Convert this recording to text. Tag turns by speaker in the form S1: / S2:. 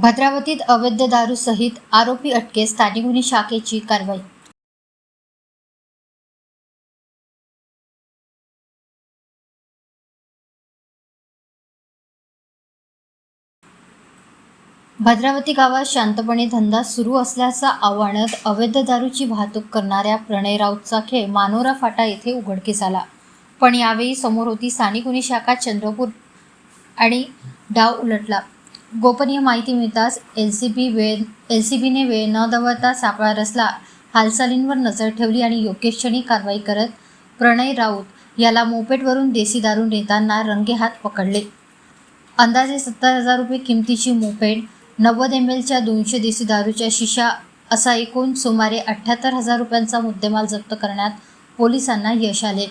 S1: भद्रावतीत अवैध दारूसहित आरोपी अटकेस, स्थानिक गुन्हे शाखेची कारवाई। भद्रावती गावात शांतपणे धंदा सुरू असल्याचं आव्हानात अवैध दारूची वाहतूक करणाऱ्या प्रणय राऊतचा खेळ मानोरा फाटा येथे उघडकीस आला। पण यावेळी समोर होती स्थानिक गुन्हे शाखा चंद्रपूर आणि डाव उलटला। गोपनीय माहिती मिळताच एलसीबीने वेळ न दवडता सापळा रचला, हालचालींवर नजर ठेवली आणि योग्य क्षणी कारवाई करत प्रणय राऊत याला मोपेडवरून देशी दारू नेताना रंगेहात पकडले। अंदाजे 70,000 रुपये किमतीची मोपेड, 90 ml च्या 200 देशी दारूच्या शिशा असा एकूण सुमारे 78,000 रुपयांचा मुद्देमाल जप्त करण्यात पोलिसांना यश आले।